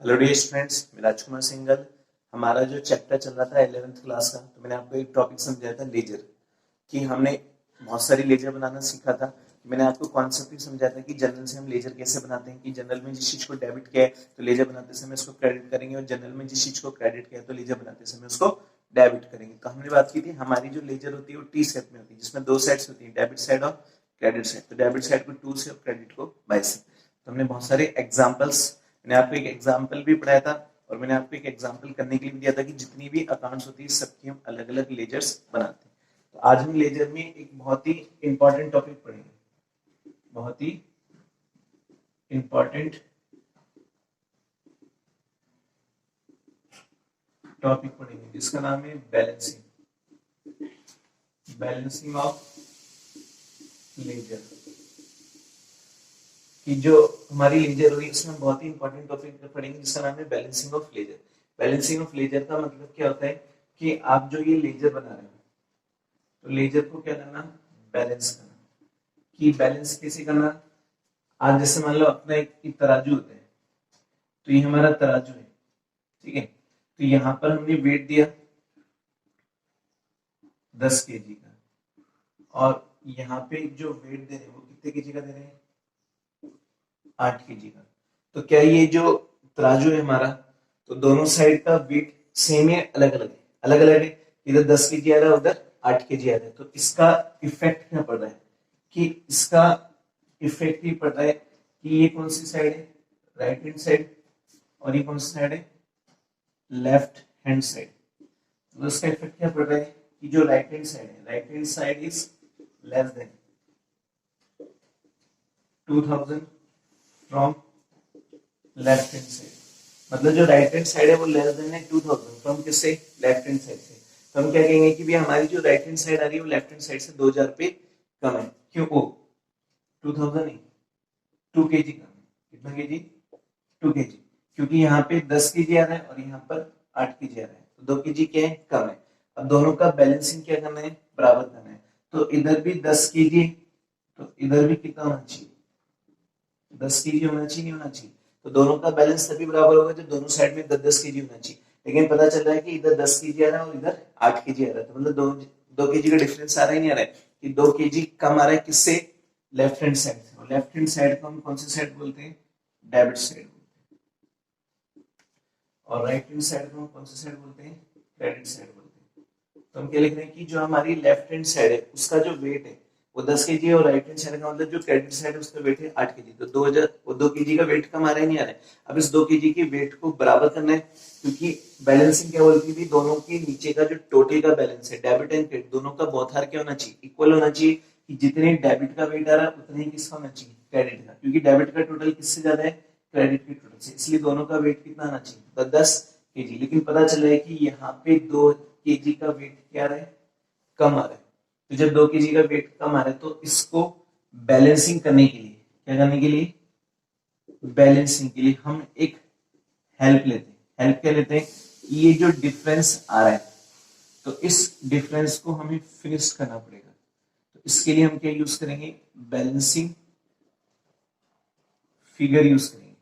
Hello dear students, मैं राजकुमार सिंघल। हमारा जो चैप्टर चल रहा था 11th क्लास का, तो मैंने आपको एक टॉपिक समझाया था लेजर कि हमने बहुत सारी लेजर बनाना सीखा था। मैंने आपको कॉन्सेप्ट भी समझाया था कि जनरल से हम लेजर कैसे बनाते हैं कि जनरल में जिस चीज को डेबिट किया है तो लेजर बनाते समय उसको क्रेडिट करेंगे, और जनरल में जिस चीज को क्रेडिट किया है तो लेजर बनाते समय उसको डेबिट करेंगे। तो हमने बात की थी हमारी जो लेजर होती है वो टी शेप में होती है, जिसमें दो साइड्स होती है, डेबिट साइड और क्रेडिट साइड। तो डेबिट साइड को टू से और क्रेडिट को बाय से। तो हमने बहुत सारे एग्जाम्पल्स, मैंने आपको एक एग्जाम्पल भी पढ़ाया था और मैंने आपको एक एग्जाम्पल करने के लिए भी दिया था कि जितनी भी अकाउंट्स होती है सबकी हम अलग अलग लेजर्स बनाते हैं। तो आज हम लेजर में एक बहुत ही इंपॉर्टेंट टॉपिक पढ़ेंगे, बहुत ही इंपॉर्टेंट टॉपिक पढ़ेंगे जिसका नाम है बैलेंसिंग, बैलेंसिंग ऑफ लेजर। कि जो हमारी लेजर होगी उसमें बहुत ही इंपॉर्टेंट टॉपिक पढ़ेंगे जिसका नाम है balancing of ledger. Balancing of ledger का मतलब क्या होता है कि आप जो ये लेजर बना रहे हो तो लेजर को क्या करना, बैलेंस करना। कि बैलेंस कैसे करना, आज जैसे मान लो अपना एक तराजू होता है, तो ये हमारा तराजू है, ठीक है। तो यहाँ पर हमने वेट दिया 10 केजी का, और यहाँ पे जो वेट दे रहे हैं वो कितने केजी का दे रहे हैं, 8 केजी का। तो क्या ये जो तराजू है हमारा, तो दोनों साइड का वेट सेम है, अलग अलग है, अलग अलग है। इधर 10 केजी आ रहा है, उधर 8 केजी आ रहा है। तो इसका इफेक्ट क्या पड़ रहा है कि इसका इफेक्ट ये पड़ रहा है कि ये कौन सी साइड है, राइट हैंड साइड, और ये कौन सी साइड है, लेफ्ट हैंड साइड। तो इसका इफेक्ट क्या पड़ रहा है कि जो राइट हैंड साइड है, right hand side is less than 2000 from left hand side. मतलब जो राइट हैंड साइड है वो लेस देन है 2000 फ्रॉम किससे, लेफ्ट हैंड साइड से। तो हम क्या कहेंगे कि भी हमारी जो राइट हैंड साइड आ रही है वो लेफ्ट हैंड साइड से 2000 रुपए कम है। क्यों, वो 2000 नहीं, 2 केजी कम है। कितना केजी, 2 केजी। क्योंकि यहाँ पे 10 केजी आ रहा है और यहाँ पर 8 केजी आ रहा है, तो 2 केजी क्या है, कम है। अब दोनों का बैलेंसिंग क्या करना है, बराबर करना है। तो इधर भी 10 केजी, तो इधर भी कितना होना चाहिए, 10 केजी होना चाहिए, नहीं होना चाहिए। तो दोनों का बैलेंस तभी बराबर होगा जब दोनों साइड में 10 10 केजी होना चाहिए। लेकिन पता चल रहा है कि इधर 10 केजी आ रहा है और इधर 8 केजी आ रहा है, तो मतलब दो केजी का डिफरेंस आ रहा है, नहीं आ रहा है कि 2 केजी कम आ रहा है किससे, लेफ्ट हैंड साइड से। और लेफ्ट हैंड साइड को हम कौन सी साइड बोलते हैं, डेबिट साइड बोलते हैं। और राइट हैंड साइड को हम कौन सी साइड बोलते हैं, क्रेडिट साइड बोलते हैं। तो हम क्या लिख रहे हैं कि जो हमारी लेफ्ट हैंड साइड है उसका जो वेट है वो 10 केजी है, और राइट हैंड साइड का मतलब जो क्रेडिट साइड है उसका वेट है 8 केजी। तो 2000 वो 2 केजी का वेट कम आ रहा है, नहीं आ रहा है। अब इस 2 केजी के वेट को बराबर करना है, क्योंकि बैलेंसिंग क्या बोलती है, दोनों के नीचे का जो टोटल का बैलेंस है, डेबिट एंड क्रेडिट, दोनों का बौथार क्या होना चाहिए, इक्वल होना चाहिए। कि जितने डेबिट का वेट आ रहा है उतने ही किसका होना चाहिए, क्रेडिट का। क्योंकि डेबिट का टोटल किससे ज्यादा है, क्रेडिट के टोटल से, इसलिए दोनों का वेट कितना आना चाहिए, तो 10 केजी। लेकिन पता चला है कि यहाँ पे 2 केजी का वेट क्या आ रहा है, कम आ रहा है। तो जब 2 केजी का वेट कम आ रहा है तो इसको बैलेंसिंग करने के लिए, क्या करने के लिए, बैलेंसिंग के लिए हम एक हेल्प लेते हैं। हेल्प क्या लेते हैं, ये जो डिफरेंस आ रहा है तो इस डिफरेंस को हमें फिनिश करना पड़ेगा। तो इसके लिए हम क्या यूज करेंगे, बैलेंसिंग फिगर यूज करेंगे।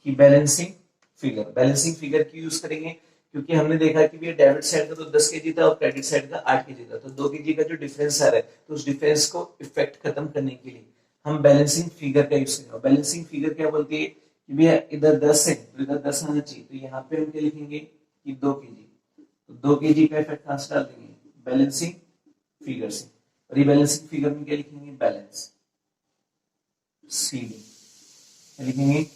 कि बैलेंसिंग फिगर क्यों यूज करेंगे, क्योंकि हमने देखा कि भैया डेबिट साइड का तो 10 केजी था और क्रेडिट साइड का 8 केजी था। तो 2 केजी का जो डिफरेंस आ रहा है तो उस डिफरेंस को इफेक्ट खत्म करने के लिए हम बैलेंसिंग फिगर का यूज करेंगे। बैलेंसिंग फिगर क्या बोलती है कि भैया इधर 10 है तो इधर 10 आना चाहिए। तो यहाँ पे हम क्या लिखेंगे कि 2 केजी, तो 2 केजी का इफेक्ट कहां से डाल देंगे, बैलेंसिंग फिगर से। और ये बैलेंसिंग फिगर में क्या लिखेंगे, बैलेंस सीडी लिखेंगे,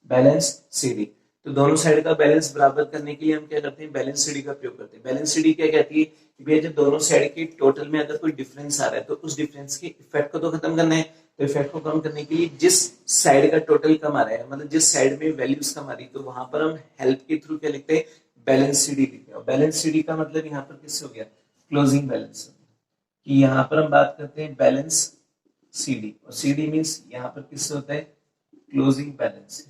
बैलेंस सीडी। तो दोनों साइड का बैलेंस बराबर करने के लिए हम क्या करते हैं, बैलेंस सीडी का प्रयोग करते हैं। बैलेंस सीडी क्या कहती है कि भैया जब दोनों साइड के टोटल में अगर कोई डिफरेंस आ रहा है तो उस डिफरेंस के इफेक्ट को तो खत्म करना है। तो इफेक्ट को कम करने के लिए जिस साइड का टोटल कम आ रहा है, मतलब जिस साइड में वैल्यूज कम आ रही है, तो वहां पर हम हेल्प के थ्रू क्या लिखते हैं, बैलेंस सीडी लिखते हैं। बैलेंस सीडी का मतलब यहाँ पर किससे हो गया, क्लोजिंग बैलेंस। कि यहाँ पर हम बात करते हैं बैलेंस सीडी, और सीडी मींस यहाँ पर किससे होता है, क्लोजिंग बैलेंस।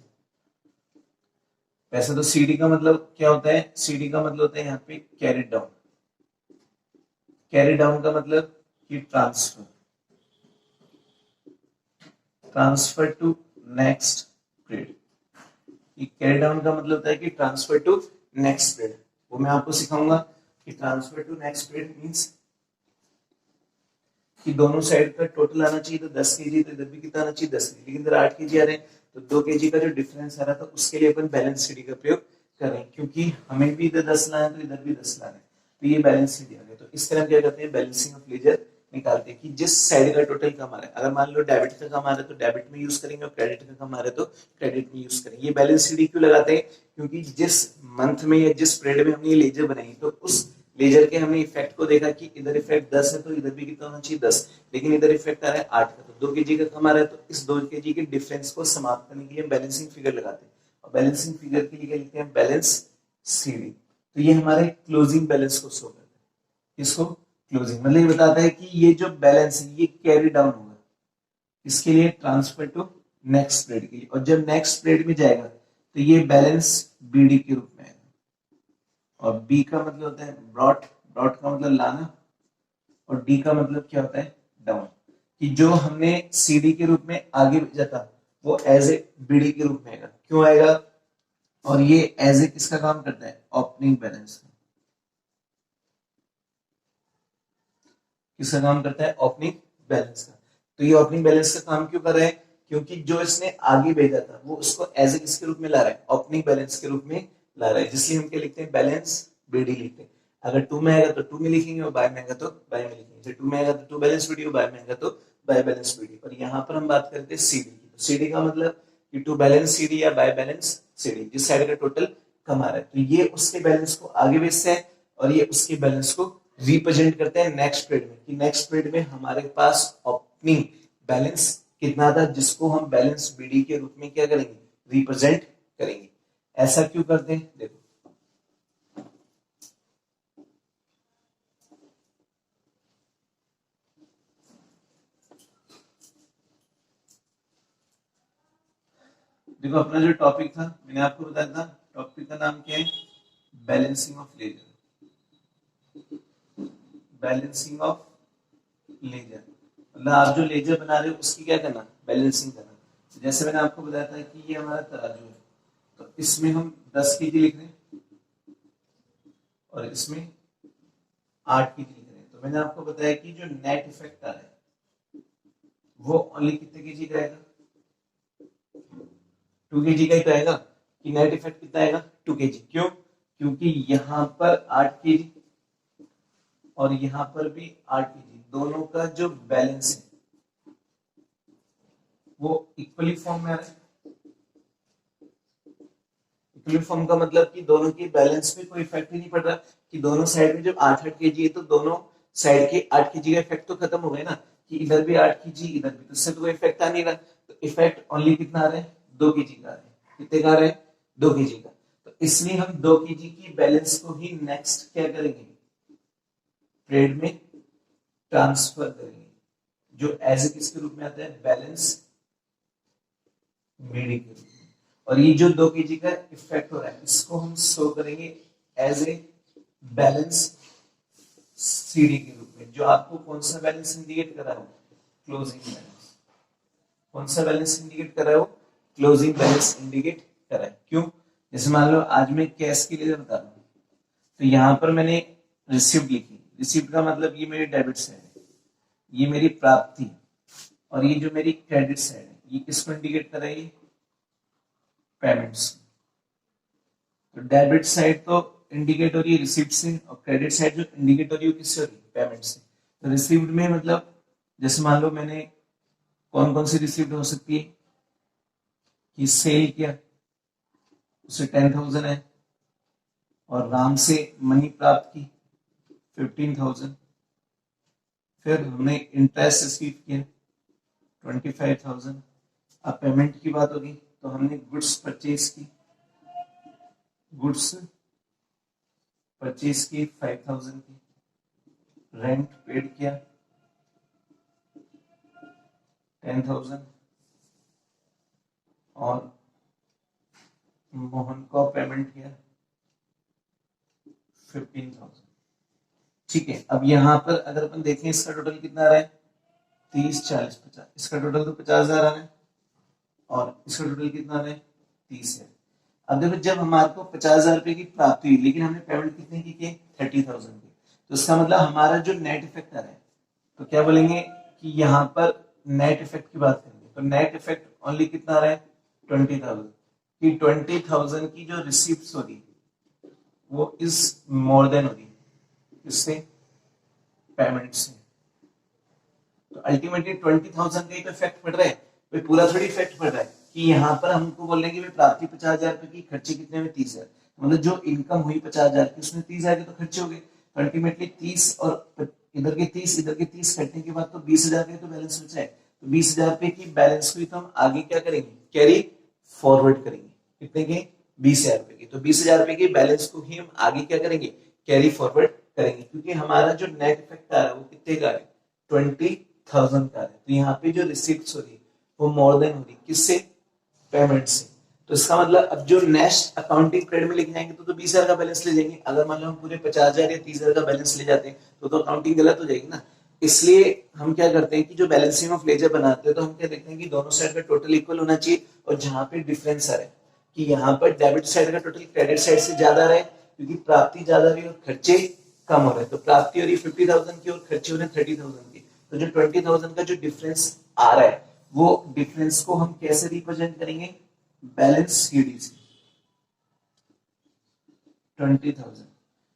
वैसे तो सीडी का मतलब क्या होता है, सीडी का मतलब होता है यहाँ पे कैरी डाउन। कैरी डाउन का मतलब कि transfer, transfer to next grade. कि कैरी डाउन का मतलब होता है कि ट्रांसफर टू नेक्स्ट पीरियड, वो मैं आपको सिखाऊंगा कि transfer to next period means कि दोनों साइड का टोटल आना चाहिए, तो 10 केजी, तो इधर भी कितना आना चाहिए 10 केजी, लेकिन इधर 8 केजी आ रहे हैं, तो 2 केजी का जो डिफरेंस आ रहा था उसके लिए अपन बैलेंस सीडी का प्रयोग करें, क्योंकि हमें भी इधर 10 लाना है तो इधर भी 10 लाना है, तो ये बैलेंस सीडी आ गया। तो इस तरह क्या करते हैं, बैलेंसिंग ऑफ लेजर निकालते हैं कि जिस साइड का टोटल कम आ रहा है, अगर मान लो डेबिट का कम आ रहा है तो डेबिट में यूज करेंगे, और क्रेडिट का कम आ रहा है तो क्रेडिट में यूज करेंगे। ये बैलेंस सीडी क्यों लगाते हैं, क्योंकि जिस मंथ में या जिस पीरियड में हमने ये लेजर बनाई तो उस लेजर के हमने इफेक्ट को देखा कि इधर इफेक्ट 10 है तो इधर भी कितना होना चाहिए 10, लेकिन इधर इफेक्ट आ रहा है 8 का, तो 2 केजी का कम आ रहा है, तो इस 2 केजी के डिफरेंस को समाप्त करने के लिए हम बैलेंसिंग फिगर लगाते हैं, और बैलेंसिंग फिगर के लिए क्या लिखते हैं, बैलेंस सीडी। तो ये हमारे क्लोजिंग बैलेंस को शो करता है, इसको क्लोजिंग मतलब ये बताता है कि ये जो बैलेंस है ये कैरी डाउन होगा, इसके लिए ट्रांसफर टू नेक्स्ट पीरियड के लिए, और जब नेक्स्ट पीरियड में जाएगा तो ये बैलेंस बीडी के रूप में आएगा, और बी का मतलब होता है ब्रॉट, ब्रॉट का मतलब लाना, और डी का मतलब क्या होता है, डाउन, कि जो हमने सीडी के रूप में आगे भेजा था वो एज ए बीडी के रूप में आएगा, क्यों आएगा, और ये एज ए किसका काम करता है, ओपनिंग बैलेंस का, किसका काम करता है, ओपनिंग बैलेंस का। तो ये ओपनिंग बैलेंस का काम क्यों कर रहे हैं, क्योंकि जो इसने आगे भेजा था वो उसको एज ए किसके रूप में ला रहा है, ओपनिंग बैलेंस के रूप में ला रहा है, जिसलिए हम क्या लिखते हैं, बैलेंस बीडी लिखते हैं। अगर टू में आएगा तो टू में लिखेंगे, और बाय में आएगा तो बाय में लिखेंगे, टू में आएगा तो टू बैलेंस बीडी, और बाय में आएगा तो बाय बैलेंस बीडी। और यहाँ पर हम बात करते हैं सीडी की, तो सीडी का मतलब कि टू बैलेंस सीडी या बाय बैलेंस सीडी, जिस साइड का टोटल कम आ रहा है, तो ये उसके बैलेंस को आगे भेजते हैं और ये उसके बैलेंस को रिप्रेजेंट करते हैं नेक्स्ट पीरियड में, कि नेक्स्ट पीरियड में हमारे पास ओपनिंग बैलेंस कितना था, जिसको हम बैलेंस बीडी के रूप में क्या करेंगे, रिप्रेजेंट करेंगे। ऐसा क्यों करते हैं, देखो देखो अपना जो टॉपिक था मैंने आपको बताया था, टॉपिक का नाम क्या है, balancing of ledger, balancing of ledger, मतलब आप जो लेजर बना रहे हो उसकी क्या करना, बैलेंसिंग करना। तो जैसे मैंने आपको बताया था कि ये हमारा तराजू है, तो इसमें हम 10 केजी लिख रहे हैं और इसमें 8 केजी लिख रहे हैं, तो मैंने आपको बताया कि जो नेट इफेक्ट आ रहा है वो ओनली कितने केजी का आएगा, 2 केजी का ही तो आएगा, कि नेट इफेक्ट कितना आएगा 2 केजी, क्यों, क्योंकि यहाँ पर 8 केजी और यहाँ पर भी 8 केजी, दोनों का जो बैलेंस है वो इक्वली फॉर्म में आ रहा है। इक्वली फॉर्म का मतलब कि दोनों की बैलेंस में कोई इफेक्ट ही नहीं पड़ रहा, कि दोनों साइड में जब 8-8 केजी है तो दोनों साइड के 8 केजी का इफेक्ट तो खत्म हो गया ना, कि इधर भी 8 केजी इधर भी, तो इससे तो कोई इफेक्ट आ नहीं रहा, तो इफेक्ट ओनली कितना आ रहा है, 2 केजी का आ रहा है, कितने का आ रहा है, 2 केजी का, तो इसलिए हम 2 केजी की बैलेंस को ही नेक्स्ट क्या करेंगे, ट्रेड में ट्रांसफर करेंगे, जो एज ए किसके रूप में आता है, बैलेंस बीडी के रूप में, और ये जो 2 केजी का इफेक्ट हो रहा है इसको हम शो करेंगे एज ए बैलेंस सीडी के रूप में, जो आपको कौन सा बैलेंस इंडिकेट कर रहा है, क्लोजिंग बैलेंस, कौन सा बैलेंस इंडिकेट कर रहा है, क्लोजिंग बैलेंस इंडिकेट कर रहा है, क्यों, जैसे मान लो आज मैं कैश के लिए बता रहा हूं, तो यहां पर मैंने रिसिप्ट लिखी, रिसिप्ट का मतलब ये मेरी डेबिट साइड है, ये मेरी प्राप्ति, और ये जो मेरी क्रेडिट साइड है ये किसको इंडिकेट कर रही है, पेमेंट्स। तो डेबिट साइड तो इंडिकेट हो रही है रिसिप्ट से, और क्रेडिट साइड जो इंडिकेट हो रही है किससे हो रही है, पेमेंट से। तो रिसिप्ट में मतलब जैसे मान लो मैंने कौन कौन सी रिसिप्ट हो सकती है, कि सेल किया उसे 10,000 है, और राम से मनी प्राप्त की 15,000, फिर हमने इंटरेस्ट रिसीव किया 25,000। अब पेमेंट की बात होगी तो हमने गुड्स परचेज की, गुड्स परचेज की 5,000 की, रेंट पेड किया 10,000, और मोहन को पेमेंट किया 15,000। ठीक है, अब यहाँ पर अगर अपन देखें इसका टोटल कितना आ रहा है, 30, 40, 50, इसका टोटल तो 50,000 आ रहा है, और इसका टोटल कितना आ रहा है 30 है। अब देखो जब हमारे को 50,000 रुपए की प्राप्ति हुई लेकिन हमने पेमेंट कितने की 30,000 की, तो इसका मतलब हमारा जो नेट इफेक्ट आ रहा है, तो क्या बोलेंगे कि यहाँ पर नेट इफेक्ट की बात करेंगे, तो नेट इफेक्ट ओनली कितना आ रहा है 20,000 की 20,000 की जो रिसीप्ट हो रही है वो इज मोर देन हो रही है इससे पेमेंट से। तो अल्टीमेटली 20,000 का ही तो इफेक्ट पड़ रहा है, भाई पूरा थोड़ी इफेक्ट पड़ रहा है कि यहाँ पर हमको बोल रहे हैं कि भाई प्राप्ति 50,000 रुपए की, खर्चे कितने में 30,000, मतलब जो इनकम हुई 50,000 की उसमें 30,000 के तो खर्चे हो गए, तो अल्टीमेटली 30 और इधर के 30 इधर के 30 कटने के बाद तो 20,000 का तो बैलेंस बचा है, तो 20,000 रुपए की बैलेंस को ही तो हम आगे क्या करेंगे कैरी फॉरवर्ड करेंगे, कितने के 20,000 रुपए की, तो 20,000 रुपए के बैलेंस को ही हम आगे क्या करेंगे कैरी फॉरवर्ड करेंगे, क्योंकि हमारा जो नेट इफेक्ट आ रहा है वो कितने का है 20,000 का है, तो यहाँ पे जो रिसिप्ट हो रही है वो मोर देन हो रही किससे पेमेंट से, तो इसका मतलब अब जो नेक्स्ट अकाउंटिंग पीरियड में लेके जाएंगे तो 20,000 का बैलेंस ले जाएंगे, अगर मान लो हम पूरे 50,000 या 30,000 का बैलेंस ले जाते हैं तो अकाउंटिंग गलत हो जाएगी ना, इसलिए हम क्या करते हैं कि जो बैलेंसिंग ऑफ लेजर बनाते हैं तो हम क्या देखते हैं कि दोनों साइड का टोटल इक्वल होना चाहिए, और जहां पे डिफरेंस आ रहा है कि यहाँ पर डेबिट साइड का टोटल क्रेडिट साइड से ज्यादा आ रहा है क्योंकि प्राप्ति ज्यादा रही और खर्चे कम हो रहे हैं, तो प्राप्ति हो रही 50,000 की और खर्चे हो रहे 30,000 की, तो जो 20,000 का जो डिफरेंस आ रहा है वो डिफरेंस को हम कैसे रिप्रेजेंट करेंगे बैलेंस सीडी से 20,000,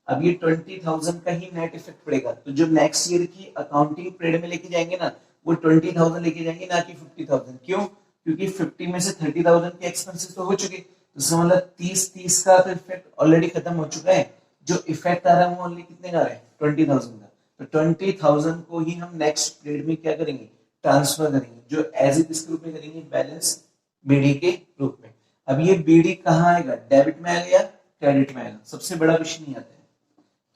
अब ये 20,000 का ही नेट इफेक्ट पड़ेगा, तो जो नेक्स्ट ईयर की अकाउंटिंग पीरियड में लेके जाएंगे ना वो 20,000 लेके जाएंगे ना कि 50,000, क्यों क्योंकि 50 में से 30,000 के एक्सपेंसेस तो हो चुके, तो इसका मतलब 30 का तो इफेक्ट ऑलरेडी खत्म हो चुका है, जो इफेक्ट आ रहा है वो ओनली कितने का आ रहा है 20,000 का, तो 20,000 को ही हम नेक्स्ट पीरियड में क्या करेंगे ट्रांसफर करेंगे, जो एज इट इस रूप में करेंगे बैलेंस बीडी के रूप में। अब ये बीडी कहाँ आएगा डेबिट में आएगा या क्रेडिट में आएगा, सबसे बड़ा क्वेश्चन नहीं आता है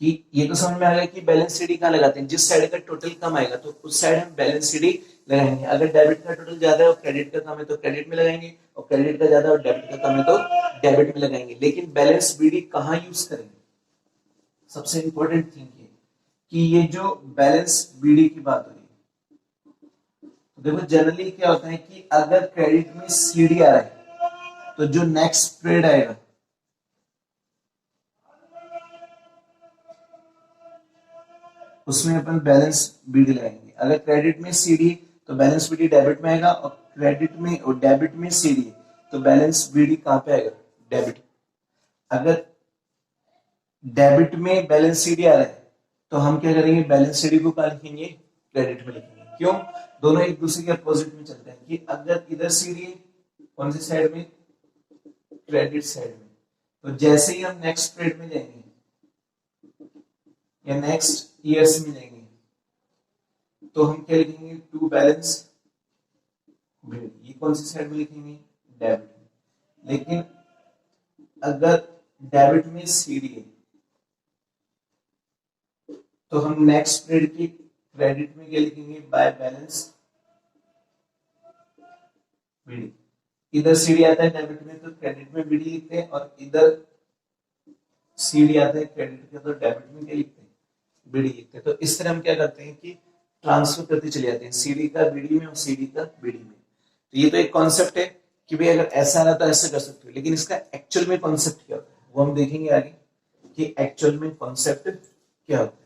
कि ये तो समझ में आ गया कि बैलेंस सीडी कहाँ लगाते हैं, जिस साइड का टोटल कम आएगा तो उस साइड हम बैलेंस सीडी लगाएंगे, अगर डेबिट का टोटल ज्यादा है और क्रेडिट का कम है तो क्रेडिट में लगाएंगे, और क्रेडिट का ज्यादा और डेबिट का कम है तो डेबिट में लगाएंगे, लेकिन बैलेंस बीडी कहाँ यूज करेंगे, सबसे इंपॉर्टेंट थिंग ये कि ये जो बैलेंस बीडी की बात हो रही है, तो देखो जनरली क्या होता है कि अगर क्रेडिट में सीडी आ रहा है तो जो नेक्स्ट पीरियड आएगा उसमें अपन बैलेंस बीडी लगाएंगे, अगर क्रेडिट में सीडी तो बैलेंस बीडी डेबिट में आएगा, और क्रेडिट में और डेबिट में सीडी तो बैलेंस बीडी कहां पे आएगा डेबिट, अगर डेबिट में बैलेंस सीडी आ रहा है तो हम क्या करेंगे बैलेंस सीडी को क्या लिखेंगे क्रेडिट में लिखेंगे, क्यों दोनों एक दूसरे के अपोजिट में चलते हैं कि अगर इधर सीडी कौन सी साइड में क्रेडिट साइड में, तो जैसे ही हम नेक्स्ट पीरियड में जाएंगे या नेक्स्ट ईयर्स में जाएंगे तो हम क्या लिखेंगे टू बैलेंस ये कौन सी साइड में लिखेंगे डेबिट में, लेकिन अगर डेबिट में सीडी है तो हम नेक्स्ट पीरियड की क्रेडिट में क्या लिखेंगे बाय बैलेंस बीडी, इधर सीडी आता है डेबिट में तो क्रेडिट में बीडी लिखते हैं, और इधर सीडी आता है क्रेडिट के तो डेबिट में क्या लिखते हैं बीडी लिखते हैं, तो इस तरह हम क्या करते हैं कि ट्रांसफर करते चले जाते हैं सीडी का बीडी में और सीडी का बीडी में, तो ये तो एक कॉन्सेप्ट है कि भाई अगर ऐसा रहा तो ऐसे कर सकते हो, लेकिन इसका एक्चुअल में कॉन्सेप्ट क्या होता है वो हम देखेंगे आगे कि एक्चुअल में कॉन्सेप्ट क्या होता है।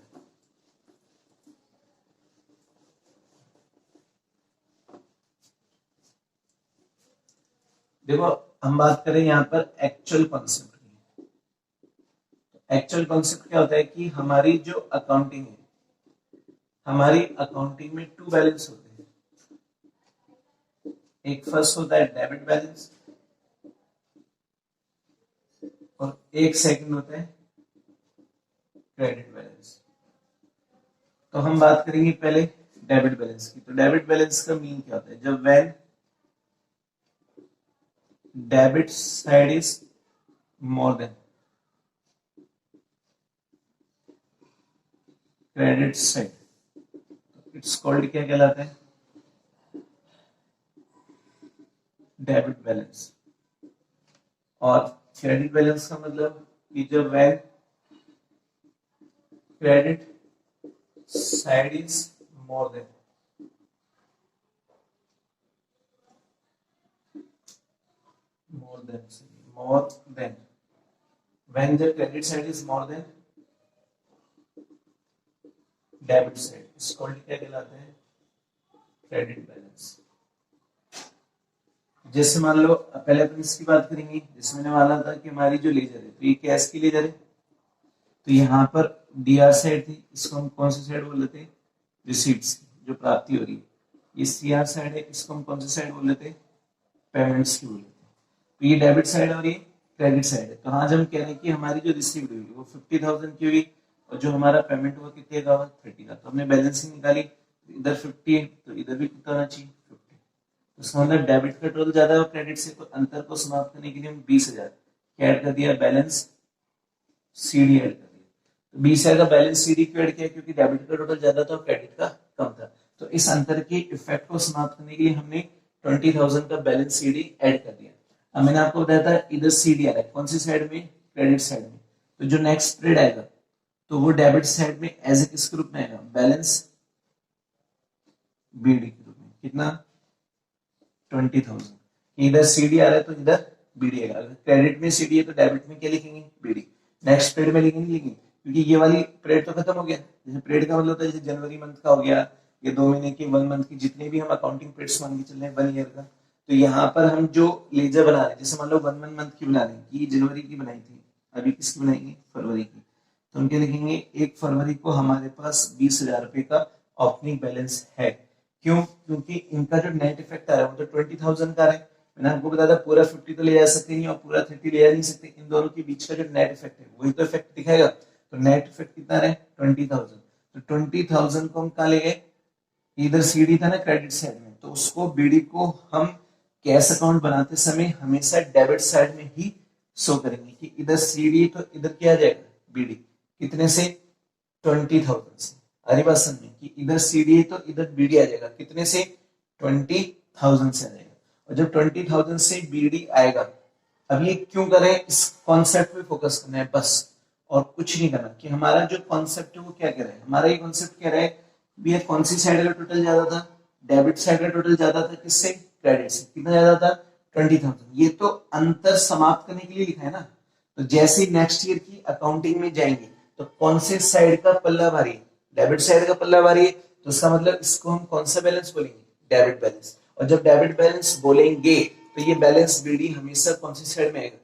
देखो हम बात करें यहाँ पर एक्चुअल कॉन्सेप्ट की, एक्चुअल कॉन्सेप्ट क्या होता है कि हमारी जो अकाउंटिंग है, हमारी अकाउंटिंग में टू बैलेंस होते हैं, एक फर्स्ट होता है डेबिट बैलेंस और एक सेकंड होता है क्रेडिट बैलेंस, तो हम बात करेंगे पहले डेबिट बैलेंस की, तो डेबिट बैलेंस का मीन क्या होता है जब when debit side is more then credit side, it's called क्या कहलाता है डेबिट बैलेंस, और क्रेडिट बैलेंस का मतलब कि जब when credit side is more then more than, when the credit side is more than debit side, इस quality क्या कहलाते हैं, क्रेडिट बैलेंस। जैसे मान लो पहले अपन इसकी बात करेंगे, जिसमें वाला था कि हमारी जो लेजर है तो ये कैश की लेजर है, तो यहाँ पर डीआर साइड थी, इसको हम कौन सी साइड बोल लेते हैं, रिसीट्स की, जो प्राप्ति हो रही है। ये सीआर साइड है, इसको हम कौन सी साइड बोल लेते हैं, पेमेंट्स की बोल लेते हैं। तो ये डेबिट साइड और ये क्रेडिट साइड है। तो आज हम कह रहे हैं कि हमारी जो रिसीव्ड हुई वो 50,000 की हुई और जो हमारा पेमेंट हुआ कितने का हुआ, 30 का। तो हमने बैलेंसिंग निकाली, इधर 50 है तो इधर भी कितना होना चाहिए, 50। तो इसका मतलब डेबिट का टोटल ज्यादा है और क्रेडिट से, तो अंतर को समाप्त करने के लिए हम 20,000 क्या ऐड कर दिया, बैलेंस सीडी ऐड कर दिया। तो 20,000 का बैलेंस सीडी क्यों ऐड किया, क्योंकि डेबिट का टोटल ज्यादा था और क्रेडिट का कम था। तो इस अंतर के इफेक्ट को समाप्त करने के लिए हमने 20,000 का बैलेंस सीडी ऐड कर दिया। अब मैंने आपको बताया था इधर सीडी आ रहा है, कौन सी साइड में, क्रेडिट साइड में। तो जो नेक्स्ट स्प्रेड आएगा तो वो डेबिट साइड में एज ए किस ग्रुप में आएगा, बैलेंस बीडी के रूप में। कितना, 20,000। इधर सीडी आ रहा है तो इधर बीडी आएगा। अगर क्रेडिट में सीडी है तो डेबिट में क्या लिखेंगे, बीडी। नेक्स्ट स्प्रेड में लिखेंगे, लिखेंगे क्योंकि ये वाली पीरियड तो खत्म हो गया। जैसे पीरियड का मतलब होता है जैसे जनवरी मंथ का हो गया, ये 2 महीने की, 1 मंथ की, जितने भी हम अकाउंटिंग पीरियड्स मान के चल रहे हैं 1 ईयर का। तो यहाँ पर हम जो लेजर बना रहे हैं, जैसे मान लो 1 मंथ की बना रहे हैं, कि जनवरी की बनाई थी, अभी किसकी बनाएंगे, फरवरी की। तो हम क्या लिखेंगे, 1 फरवरी को हमारे पास 20,000 रुपए का ओपनिंग बैलेंस है। क्यों, क्योंकि इनका जो नेट इफेक्ट आ रहा है वो तो 20,000 का है। मैंने आपको बताया था पूरा 50 तो ले जा सकते नहीं और पूरा 30 ले जा नहीं सकते, इन दोनों के बीच का जो नेट इफेक्ट है वही तो इफेक्ट दिखाएगा। तो नेट इफेक्ट कितना है, 20,000। तो 20,000 को हम कहा ले गए, इधर सीडी था ना क्रेडिट साइड में, तो उसको बीडी को हम कैश अकाउंट बनाते समय हमेशा डेबिट साइड में ही शो करेंगे कि इधर सीडी तो इधर क्या आ जाएगा, बीडी। कितने से, 20,000 से। अरे बात समझ में कि इधर सीडी है तो इधर बीडी आ जाएगा, कितने से, 20,000 से आ जाएगा। और जब 20,000 से बीडी आएगा, अब ये क्यों करें, इस कॉन्सेप्ट पे फोकस करना है बस, और कुछ नहीं करना। कि हमारा जो कॉन्सेप्ट है वो क्या कह रहा है, हमारा ये कॉन्सेप्ट कह रहा है भी कौन सी साइड का टोटल ज्यादा था, डेबिट साइड का टोटल ज्यादा था, किससे, क्रेडिट से। कितना ज्यादा था, 20,000। ये तो अंतर समाप्त करने के लिए लिखा है ना। तो जैसे नेक्स्ट ईयर की अकाउंटिंग में जाएंगे तो कौन से साइड का पल्ला भारी है, डेबिट साइड का पल्ला भारी है। तो इसका मतलब इसको हम कौन सा बैलेंस बोलेंगे, डेबिट बैलेंस। और जब डेबिट बैलेंस बोलेंगे तो ये बैलेंस बीडी हमेशा कौन सी साइड में आएगा,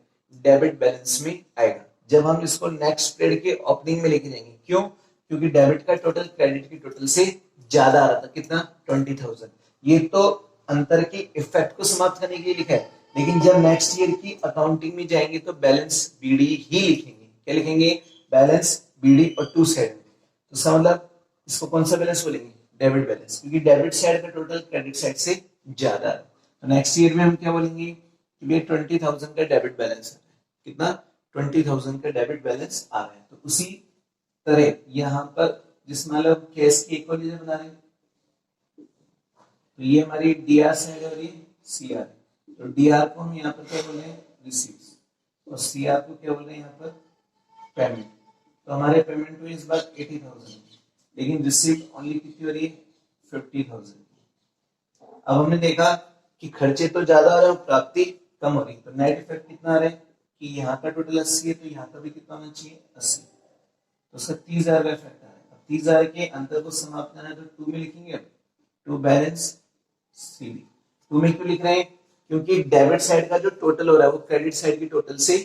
डेबिट बैलेंस में आएगा। जब हम इसको नेक्स्ट पीरियड के ओपनिंग में लेके जाएंगे, क्यों, क्योंकि डेबिट का टोटल क्रेडिट के टोटल से ज्यादा आ रहा था, कितना, 20,000। ये तो अंतर के इफेक्ट को समाप्त करने के लिए लिखा है, लेकिन जब नेक्स्ट ईयर की अकाउंटिंग में जाएंगे तो बैलेंस बीडी ही लिखेंगे। क्या लिखेंगे, बैलेंस बीडी और 2 साइड में। तो इसका मतलब इसको कौन सा बैलेंस बोलेंगे, डेबिट बैलेंस, क्योंकि डेबिट साइड का टोटल क्रेडिट साइड से ज्यादा है। तो नेक्स्ट ईयर में हम क्या बोलेंगे कि ये 20,000 का डेबिट बैलेंस है, कितना, 20,000 का डेबिट बैलेंस आ रहा है। तो उसी तरह यहाँ पर जिस मतलब केस की एक और चीज बना रहे हैं, तो ये हमारी डीआर साइड है और ये सीआर। तो डीआर को हम यहाँ पर क्या बोल रहे हैं, रिसीव्स, और सीआर को क्या बोल रहे हैं यहाँ पर, पेमेंट। तो हमारे पेमेंट हुई इस बार 80,000, लेकिन रिसीव ओनली कितनी हो रही है, 50,000। अब हमने देखा कि खर्चे तो ज्यादा आ रहे हैं और प्राप्ति कम हो रही है। तो नेट इफेक्ट कितना आ रहा है कि यहाँ का टोटल 80 है तो यहाँ का भी कितना होना चाहिए, 80। तो उसका 30,000 का इफेक्ट आ रहा है। 30,000 के अंतर को समाप्त करना है तो 2 में लिखेंगे। अब टू बैलेंस सीडी, 2 में क्यों लिख रहे हैं, क्योंकि डेबिट साइड का जो टोटल हो रहा है वो क्रेडिट साइड के टोटल से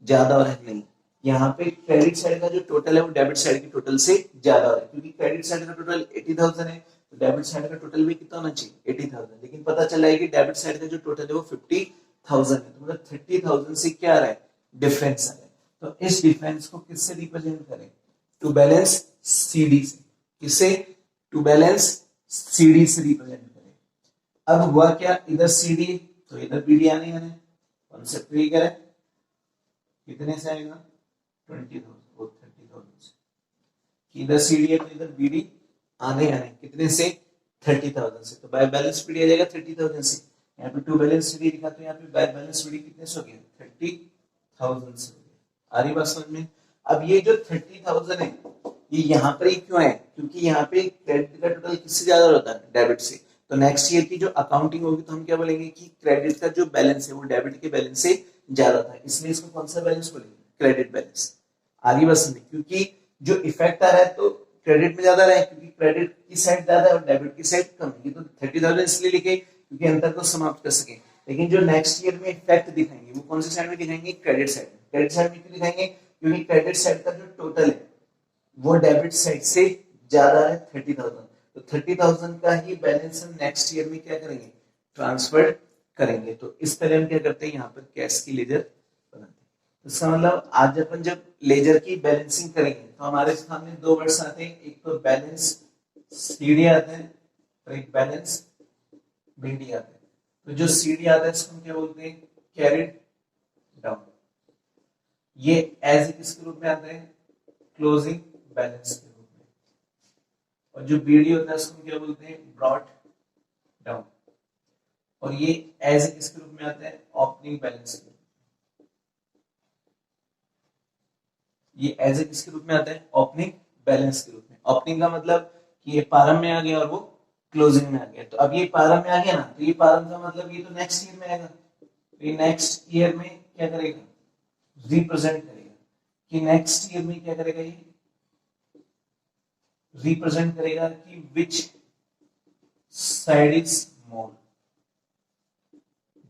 ज्यादा हो रहा है। नहीं, यहाँ पे क्रेडिट साइड का जो टोटल है वो डेबिट साइड के टोटल से ज्यादा हो रहा है, क्योंकि क्रेडिट साइड का टोटल 80,000 है तो डेबिट साइड का टोटल भी कितना होना चाहिए, 80,000। लेकिन पता चला है कि डेबिट साइड का जो टोटल है वो 50,000 है, तो मतलब 30,000 से क्या आ रहा है, डिफरेंस आ रहा है। तो इस डिफरेंस को किससे रिप्रेजेंट करें, टू बैलेंस सीडी से। किससे, टू बैलेंस सीडी से रिप्रेजेंट करें। अब हुआ क्या, इधर सीडी तो इधर बीडी आने आने, कॉन्सेप्ट क्लियर है। कितने से आएगा, 20,000 और 30,000 से। इधर सीडी है तो इधर बीडी आने आने, कितने से, 30,000 से। तो बाय बैलेंस बीडी आ जाएगा 30,000 से। यहाँ पे टू बैलेंस बीडी लिखा तो यहाँ पे बाय बैलेंस बीडी कितने से हो गया, 30,000 से हो गया। आ रही बात समझ में। अब ये जो 30,000 है ये यहाँ पर ही क्यों है, क्योंकि यहाँ पे क्रेडिट का टोटल किससे ज्यादा होता है, डेबिट से। तो नेक्स्ट ईयर की जो अकाउंटिंग होगी तो हम क्या बोलेंगे कि क्रेडिट का जो बैलेंस है वो डेबिट के बैलेंस से ज्यादा था, इसलिए इसको कौन सा बैलेंस बोलेंगे, क्रेडिट बैलेंस। आगे बस नहीं, क्योंकि जो इफेक्ट आ रहा है तो क्रेडिट में ज्यादा रहा है, क्योंकि क्रेडिट की साइड ज्यादा है और डेबिट की साइड कम है। तो 30,000 इसलिए लिखे क्योंकि अंतर को समाप्त कर सके। लेकिन जो नेक्स्ट ईयर में इफेक्ट दिखाएंगे वो कौन सी साइड में दिखाएंगे, क्रेडिट साइड में। क्रेडिट साइड में क्यों दिखाएंगे, क्योंकि क्रेडिट साइड का जो टोटल है वो डेबिट साइड से ज्यादा है 30,000। तो 30,000 का ही बैलेंस हम नेक्स्ट ईयर में क्या करेंगे, ट्रांसफर करेंगे। तो इस तरह हम क्या करते हैं, यहाँ पर कैश की लेजर बनाते हैं। तो इसका मतलब आज अपन जब लेजर की बैलेंसिंग करेंगे तो हमारे सामने दो वर्ड्स आते हैं, एक तो बैलेंस सीडी आता है और एक बैलेंस बीडी आता है। तो जो सीडी आता है इसको हम क्या बोलते हैं, कैरिड डाउन। ये एज किसके रूप में आता है, क्लोजिंग बैलेंस के रूप में। और जो बीडी होता है उसको हम क्या बोलते हैं, ब्रॉट डाउन। और ये एज किसके रूप में आता है, ओपनिंग बैलेंस के रूप में। ये एज किसके रूप में आता है, ओपनिंग बैलेंस के रूप में। ओपनिंग का मतलब कि ये प्रारंभ में आ गया और वो क्लोजिंग में आ गया। तो अब ये प्रारंभ में आ गया ना, तो ये प्रारंभ का मतलब ये तो नेक्स्ट ईयर में आएगा। तो ये नेक्स्ट ईयर में क्या करेगा, रिप्रेजेंट करेगा। कि नेक्स्ट ईयर में क्या करेगा, ये रिप्रेजेंट करेगा कि which side is more,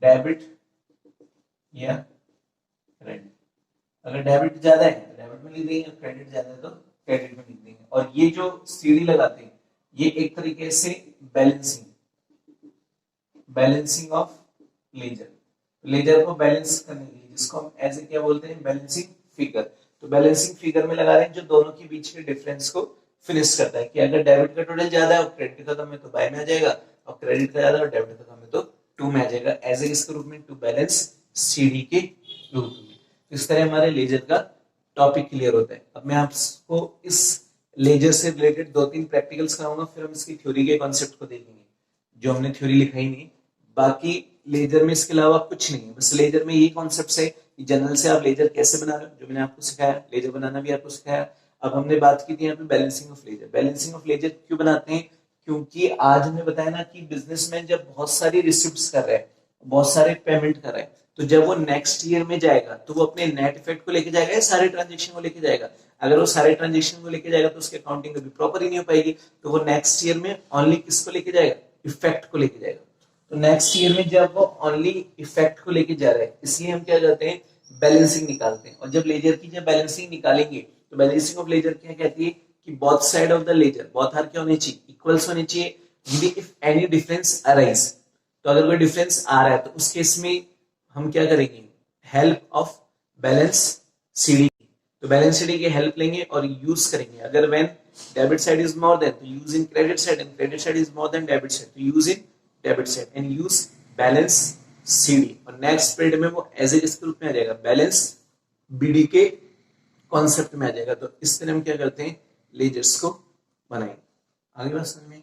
debit या क्रेडिट। अगर डेबिट ज्यादा है तो डेबिट में लिख देंगे, क्रेडिट ज्यादा है तो क्रेडिट में लिख देंगे। और ये जो सीडी लगाते हैं ये एक तरीके से बैलेंसिंग ऑफ लेजर, लेजर को बैलेंस करने के लिए, जिसको हम ऐसे क्या बोलते हैं, बैलेंसिंग फिगर। तो बैलेंसिंग फिगर में लगा रहे हैं जो दोनों के बीच के डिफरेंस को फिनिश करता है। कि अगर डेबिट का टोटल ज्यादा है और क्रेडिट का कम है तो बाय में आ जाएगा, और क्रेडिट का ज्यादा और डेबिट का कम है तो टू में आ जाएगा। एज इसके रूप में, टू बैलेंस सीडी के रूप में। इस तरह हमारे लेजर का टॉपिक क्लियर होता है। अब मैं आपको इस लेजर से रिलेटेड 2-3 प्रैक्टिकल्स कराऊंगा, फिर हम इसकी थ्योरी के कॉन्सेप्ट को देखेंगे। जो हमने थ्योरी लिखाई नहीं, बाकी लेजर में इसके अलावा कुछ नहीं है। बस लेजर में यही कॉन्सेप्ट है कि जनरल से आप लेजर कैसे बना रहे हो, जो मैंने आपको सिखाया, लेजर बनाना भी आपको सिखाया। अब हमने बात की थी यहाँ पे balancing of ledger. Balancing of ledger क्यों बनाते हैं, क्योंकि आज हमने बताया ना कि बिजनेसमैन जब बहुत सारी रिसिप्ट्स कर रहे हैं, बहुत सारे पेमेंट कर रहे हैं, तो जब वो नेक्स्ट ईयर में जाएगा तो वो अपने नेट इफेक्ट को लेके जाएगा या सारे ट्रांजेक्शन को लेके जाएगा। अगर वो सारे ट्रांजेक्शन को लेके जाएगा तो उसकी अकाउंटिंग कभी प्रॉपर ही नहीं हो पाएगी। तो वो नेक्स्ट ईयर में ओनली किसको लेके जाएगा, इफेक्ट को लेके जाएगा। तो नेक्स्ट ईयर में जब वो ओनली इफेक्ट को लेके जा रहा है, इसलिए हम क्या करते हैं, बैलेंसिंग निकालते हैं। और जब लेजर की जब बैलेंसिंग निकालेंगे तो बैलेंसिंग ऑफ लेजर क्या कहती है कि both side of the ledger, both are क्या होने चाहिए, इक्वल्स होने चाहिए। इफ एनी डिफरेंस अराइज, तो अगर कोई डिफरेंस आ रहा है तो उस केस में हम क्या करेंगे, हेल्प ऑफ बैलेंस सीडी। तो बैलेंस सीडी की हेल्प लेंगे और यूज करेंगे। अगर when debit side is more than, तो use in credit side, and credit side is more than debit side, तो use in debit side and use balance CD. और next period में वो एज ए किसके रूप में आ जाएगा, बैलेंस बीडी के कॉन्सेप्ट में आ जाएगा। तो इस तरह हम क्या करते हैं, लेजर्स को बनाएंगे। आगे बात समझ में